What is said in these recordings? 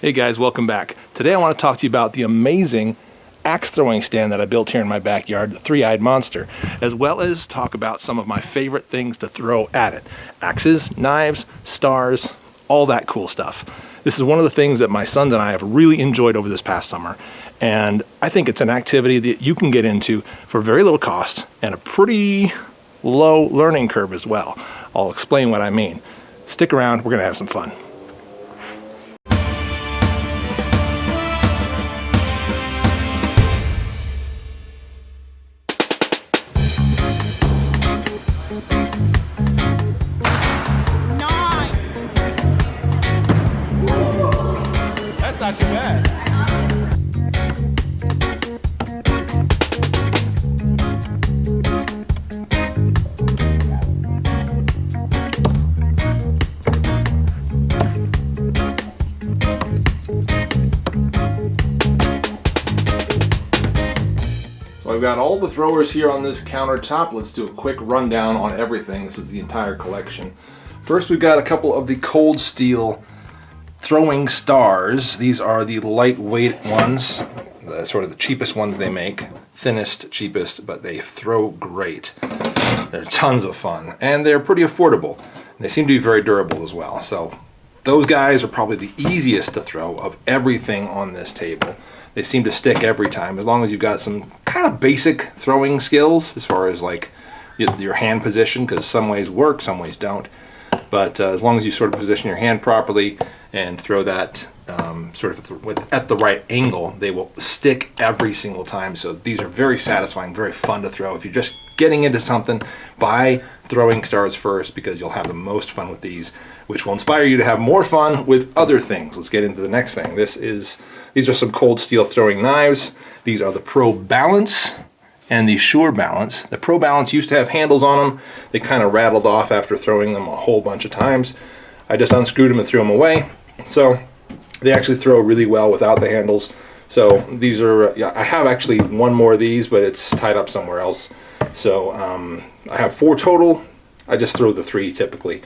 Hey guys, welcome back. Today I want to talk to you about the amazing axe throwing stand that I built here in my backyard, the three-eyed monster, as well as talk about some of my favorite things to throw at it. Axes, knives, stars, all that cool stuff. This is one of the things that my sons and I have really enjoyed over this past summer, and I think it's an activity that you can get into for very little cost and a pretty low learning curve as well. I'll explain what I mean. Stick around, we're gonna have some fun. Not too bad. So I've got all the throwers here on this countertop. Let's do a quick rundown on everything. This is the entire collection. First, we've got a couple of the cold steel throwing stars. These are the lightweight ones, sort of the cheapest ones they make. Thinnest, cheapest, but they throw great. They're tons of fun, and they're pretty affordable. They seem to be very durable as well. So those guys are probably the easiest to throw of everything on this table. They seem to stick every time, as long as you've got some kind of basic throwing skills as far as like your hand position, because some ways work, some ways don't. But as long as you sort of position your hand properly and throw that sort of at the right angle, they will stick every single time. So these are very satisfying, very fun to throw. If you're just getting into something, buy throwing stars first, because you'll have the most fun with these, which will inspire you to have more fun with other things. Let's get into the next thing. These are some cold steel throwing knives. These are the Pro Balance and the Sure Balance. The Pro Balance used to have handles on them. They kind of rattled off after throwing them a whole bunch of times. I just unscrewed them and threw them away. So they actually throw really well without the handles. So these are, I have actually one more of these, but it's tied up somewhere else. So I have 4 total. I just throw the 3 typically.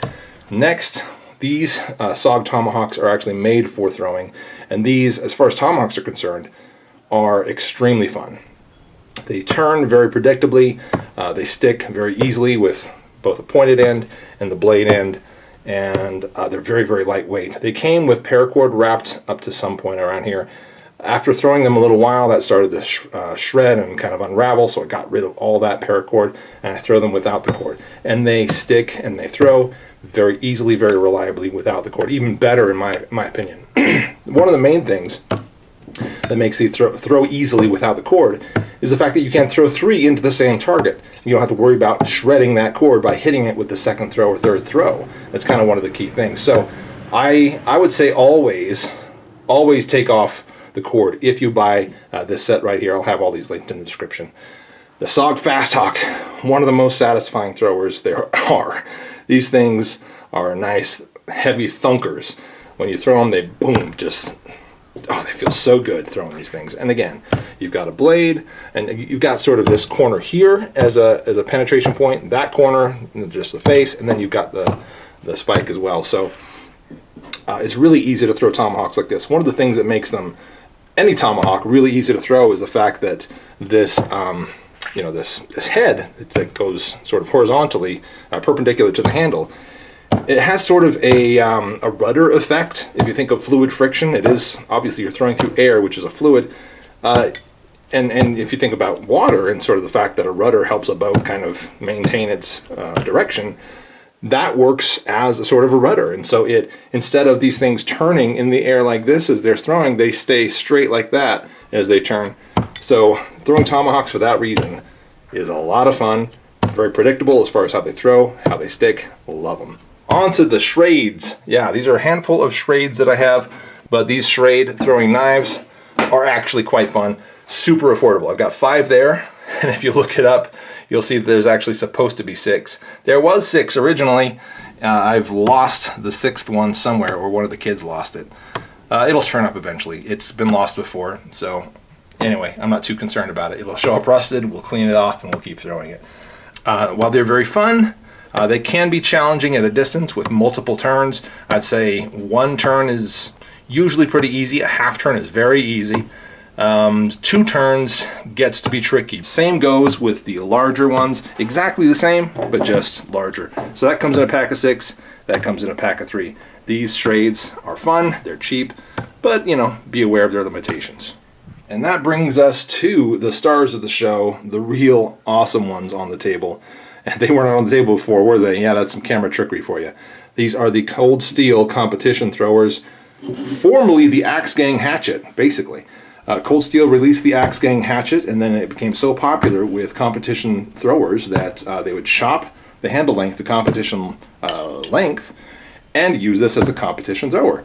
Next, these SOG tomahawks are actually made for throwing. And these, as far as tomahawks are concerned, are extremely fun. They turn very predictably. They stick very easily with both a pointed end and the blade end. And they're very, very lightweight. They came with paracord wrapped up to some point around here. After throwing them a little while, that started to shred and kind of unravel, so I got rid of all that paracord, and I throw them without the cord. And they stick and they throw very easily, very reliably without the cord. Even better, in my opinion. One of the main things that makes the throw easily without the cord is the fact that you can throw 3 into the same target. You don't have to worry about shredding that cord by hitting it with the second throw or third throw. That's kind of one of the key things. So I would say always take off the cord if you buy this set right here. I'll have all these linked in the description. The SOG FastHawk, one of the most satisfying throwers there are. These things are nice, heavy thunkers. When you throw them, they boom, just, oh, they feel so good throwing these things. And again, you've got a blade, and you've got sort of this corner here as a penetration point, that corner, just the face, and then you've got the spike as well. So it's really easy to throw tomahawks like this. One of the things that makes them, any tomahawk, really easy to throw is the fact that this this head that goes sort of horizontally, perpendicular to the handle, it has sort of a rudder effect. If you think of fluid friction, it is obviously you're throwing through air, which is a fluid. And if you think about water and sort of the fact that a rudder helps a boat kind of maintain its direction, that works as a sort of a rudder. And so instead of these things turning in the air like this as they're throwing, they stay straight like that as they turn. So throwing tomahawks for that reason is a lot of fun. Very predictable as far as how they throw, how they stick. Love them. On to the Schrades. Yeah, these are a handful of Schrades that I have, but these Schrade throwing knives are actually quite fun. Super affordable. I've got 5 there, and if you look it up, you'll see that there's actually supposed to be 6. There was 6 originally. I've lost the 6th one somewhere, or one of the kids lost it. It'll turn up eventually. It's been lost before, so anyway, I'm not too concerned about it. It'll show up rusted, we'll clean it off, and we'll keep throwing it. While they're very fun, they can be challenging at a distance with multiple turns. I'd say one turn is usually pretty easy. A half turn is very easy. 2 turns gets to be tricky. Same goes with the larger ones. Exactly the same, but just larger. So that comes in a pack of 6. That comes in a pack of 3. These Schrades are fun. They're cheap, but you know, be aware of their limitations. And that brings us to the stars of the show, the real awesome ones on the table. And they weren't on the table before, were they? Yeah, that's some camera trickery for you. These are the Cold Steel competition throwers, formerly the Axe Gang Hatchet, basically. Cold Steel released the Axe Gang Hatchet, and then it became so popular with competition throwers that they would chop the handle length to competition length and use this as a competition thrower.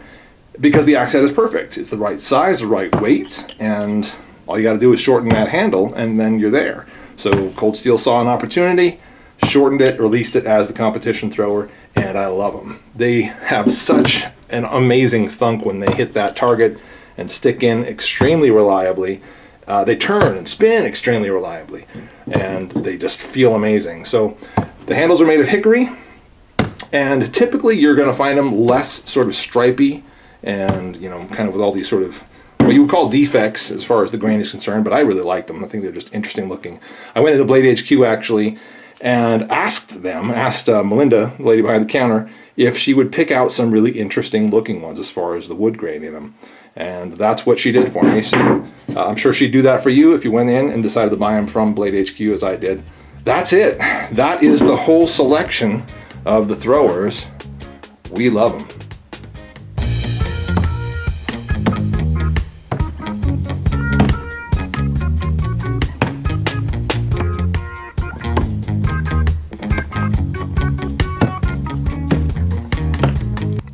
Because the axe head is perfect. It's the right size, the right weight, and all you got to do is shorten that handle, and then you're there. So Cold Steel saw an opportunity, shortened it, released it as the competition thrower, and I love them. They have such an amazing thunk when they hit that target and stick in extremely reliably. They turn and spin extremely reliably, and they just feel amazing. So the handles are made of hickory, and typically you're going to find them less sort of stripy, and you know, kind of with all these sort of what you would call defects as far as the grain is concerned, but I really like them. I think they're just interesting looking. I went into Blade HQ actually and asked Melinda, the lady behind the counter, if she would pick out some really interesting looking ones as far as the wood grain in them. And that's what she did for me. So I'm sure she'd do that for you if you went in and decided to buy them from Blade HQ as I did. That's it. That is the whole selection of the throwers. We love them.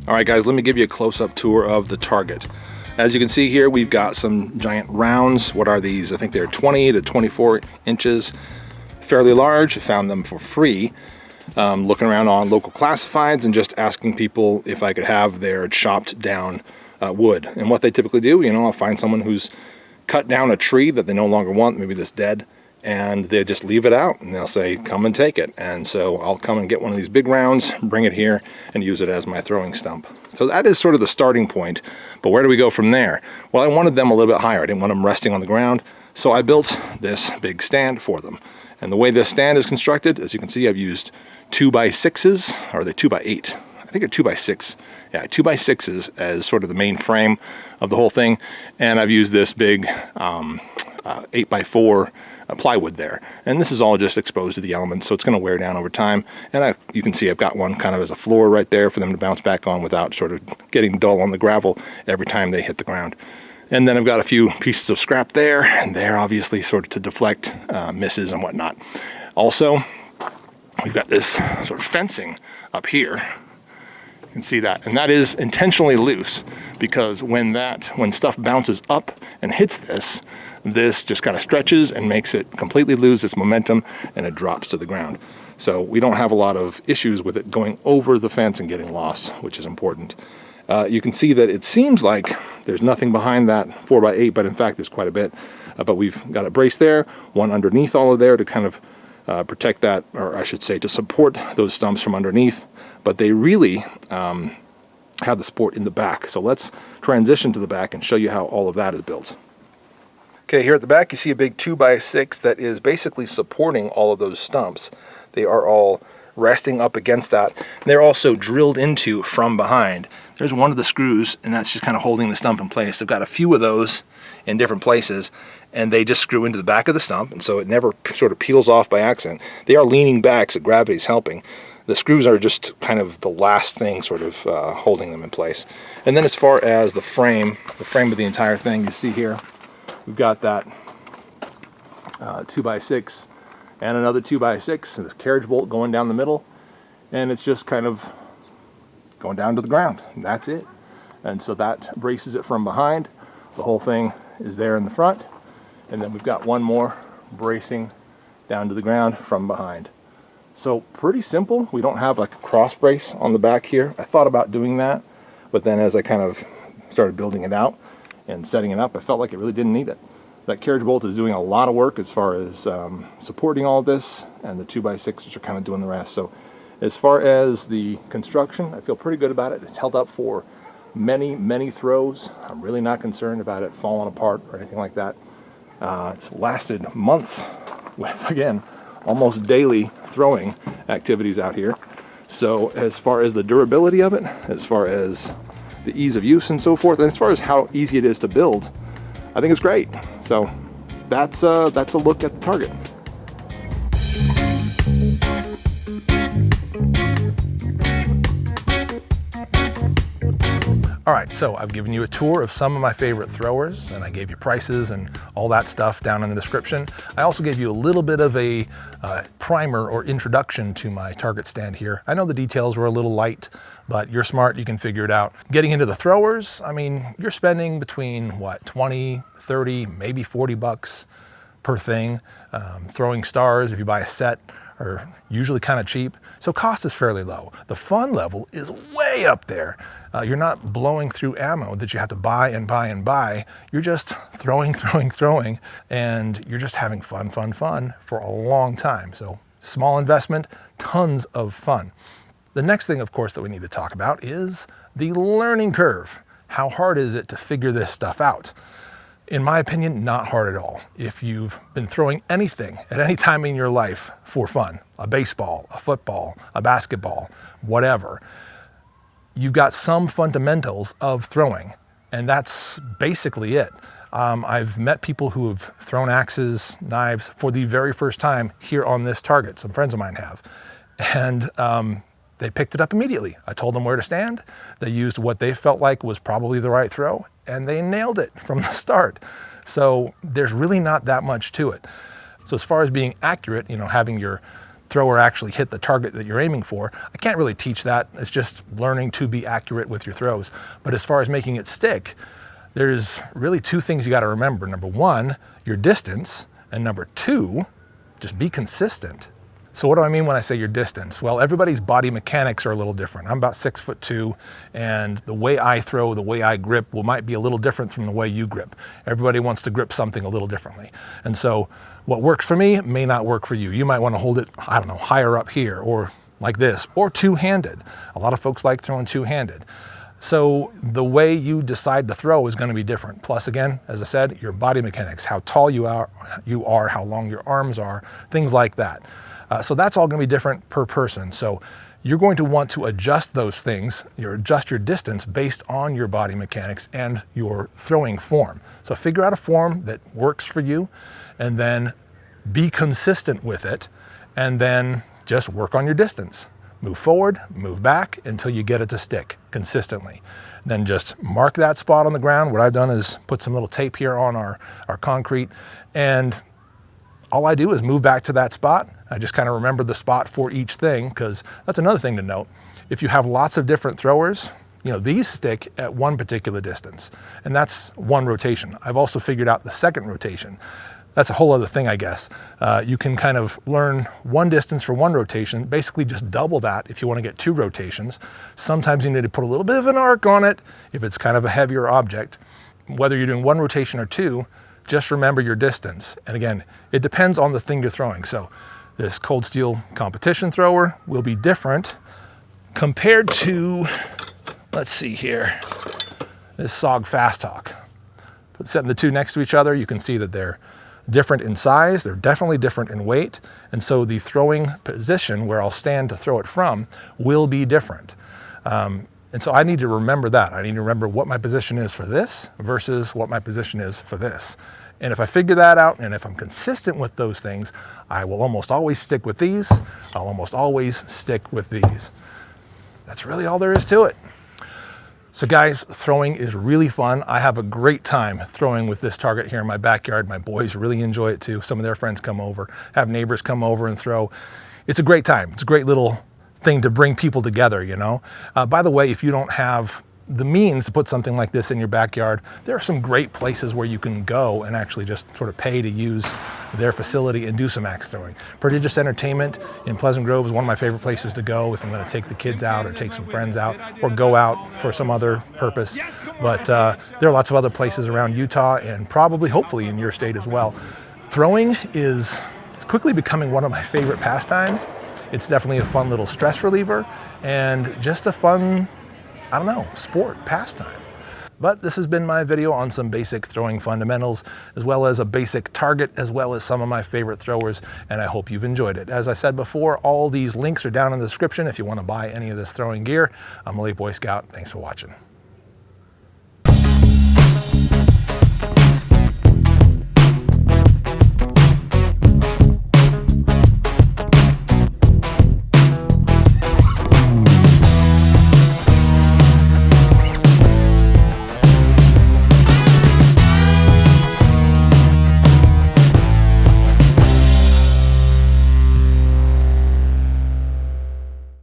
All right, guys, let me give you a close-up tour of the target. As you can see here, we've got some giant rounds. What are these? I think they're 20 to 24 inches, fairly large. Found them for free. Looking around on local classifieds and just asking people if I could have their chopped down wood. And what they typically do, you know, I'll find someone who's cut down a tree that they no longer want, maybe that's dead, and they just leave it out and they'll say, come and take it. And so I'll come and get one of these big rounds, bring it here, and use it as my throwing stump. So that is sort of the starting point. But where do we go from there? Well, I wanted them a little bit higher. I didn't want them resting on the ground. So I built this big stand for them. And the way this stand is constructed, as you can see, I've used 2x6s, or are they 2x8? I think they're 2x6. Yeah, 2x6s as sort of the main frame of the whole thing. And I've used this big 8x4 plywood there, and this is all just exposed to the elements, so it's going to wear down over time. And you can see I've got one kind of as a floor right there for them to bounce back on without sort of getting dull on the gravel every time they hit the ground. And then I've got a few pieces of scrap there, and they're obviously sort of to deflect misses and whatnot. Also, we've got this sort of fencing up here. You can see that, and that is intentionally loose because when stuff bounces up and hits this just kind of stretches and makes it completely lose its momentum, and it drops to the ground. So we don't have a lot of issues with it going over the fence and getting lost, which is important. You can see that it seems like there's nothing behind that 4x8, but in fact there's quite a bit. But we've got a brace there, one underneath all of there to kind of protect that, or I should say to support those stumps from underneath. But they really have the support in the back. So let's transition to the back and show you how all of that is built. Okay, here at the back you see a big 2x6 that is basically supporting all of those stumps. They are all resting up against that. They're also drilled into from behind. There's one of the screws, and that's just kind of holding the stump in place. I've got a few of those in different places, and they just screw into the back of the stump, and so it never sort of peels off by accident. They are leaning back, so gravity's helping. The screws are just kind of the last thing sort of holding them in place. And then as far as the frame of the entire thing, you see here, we've got that 2x6 and another 2x6 and this carriage bolt going down the middle, and it's just kind of going down to the ground, and that's it. And so that braces it from behind. The whole thing is there in the front, and then we've got one more bracing down to the ground from behind. So pretty simple. We don't have like a cross brace on the back here. I thought about doing that, but then as I kind of started building it out and setting it up, I felt like it really didn't need it. That carriage bolt is doing a lot of work as far as supporting all of this, and the 2x6s are kind of doing the rest. So as far as the construction, I feel pretty good about it. It's held up for many throws. I'm really not concerned about it falling apart or anything like that. It's lasted months with, again, almost daily throwing activities out here. So as far as the durability of it, as far as the ease of use and so forth, and as far as how easy it is to build, I think it's great. So that's a look at the Target. All right, so I've given you a tour of some of my favorite throwers, and I gave you prices and all that stuff down in the description. I also gave you a little bit of a primer or introduction to my Target stand here. I know the details were a little light, but you're smart, you can figure it out. Getting into the throwers, I mean, you're spending between, what, 20, 30, maybe 40 bucks per thing. Throwing stars, if you buy a set, are usually kind of cheap, so cost is fairly low. The fun level is way up there. You're not blowing through ammo that you have to buy and buy and buy. You're just throwing, and you're just having fun for a long time. So small investment, tons of fun. The next thing, of course, that we need to talk about is the learning curve. How hard is it to figure this stuff out? In my opinion, not hard at all. If you've been throwing anything at any time in your life for fun, a baseball, a football, a basketball, whatever, you've got some fundamentals of throwing, and that's basically it. I've met people who have thrown axes, knives for the very first time here on this target. Some friends of mine have, and they picked it up immediately. I told them where to stand. They used what they felt like was probably the right throw, and they nailed it from the start. So there's really not that much to it. So as far as being accurate, having your thrower actually hit the target that you're aiming for, I can't really teach that. It's just learning to be accurate with your throws. But as far as making it stick, there's really two things you got to remember. Number one, your distance, and number two, just be consistent. So what do I mean when I say your distance? Well, everybody's body mechanics are a little different. I'm about 6'2", and the way I throw, the way I grip might be a little different from the way you grip. Everybody wants to grip something a little differently. And so what works for me may not work for you. You might want to hold it, I don't know, higher up here, or like this, or two-handed. A lot of folks like throwing two-handed. So the way you decide to throw is going to be different. Plus, again, as I said, your body mechanics, how tall you are, how long your arms are, things like that. So that's all going to be different per person. So you're going to want to adjust those things, adjust your distance based on your body mechanics and your throwing form. So figure out a form that works for you, and then be consistent with it, and then just work on your distance. Move forward, move back until you get it to stick consistently. Then just mark that spot on the ground. What I've done is put some little tape here on our concrete, and all I do is move back to that spot. I just kind of remember the spot for each thing, because that's another thing to note. If you have lots of different throwers, these stick at one particular distance, and that's one rotation. I've also figured out the second rotation. That's a whole other thing, I guess. You can kind of learn one distance for one rotation, basically just double that if you want to get two rotations. Sometimes you need to put a little bit of an arc on it if it's kind of a heavier object. Whether you're doing one rotation or two, just remember your distance. And again, it depends on the thing you're throwing. So this cold steel competition thrower will be different compared to, let's see here, this SOG FastHawk. But setting the two next to each other, you can see that they're different in size, they're definitely different in weight, and so the throwing position where I'll stand to throw it from will be different. And so I need to remember that. I need to remember what my position is for this versus what my position is for this. And if I figure that out, and if I'm consistent with those things, I will almost always stick with these. I'll almost always stick with these. That's really all there is to it. So guys, throwing is really fun. I have a great time throwing with this target here in my backyard. My boys really enjoy it too. Some of their friends come over, have neighbors come over and throw. It's a great time. It's a great little thing to bring people together, By the way, if you don't have the means to put something like this in your backyard, there are some great places where you can go and actually just sort of pay to use their facility and do some axe throwing. Prodigious Entertainment in Pleasant Grove is one of my favorite places to go if I'm going to take the kids out or take some friends out or go out for some other purpose. But there are lots of other places around Utah and probably, hopefully, in your state as well. Throwing is quickly becoming one of my favorite pastimes. It's definitely a fun little stress reliever and just a fun I don't know, sport, pastime. But this has been my video on some basic throwing fundamentals, as well as a basic target, as well as some of my favorite throwers, and I hope you've enjoyed it. As I said before, all these links are down in the description if you want to buy any of this throwing gear. I'm a late Boy Scout. Thanks for watching.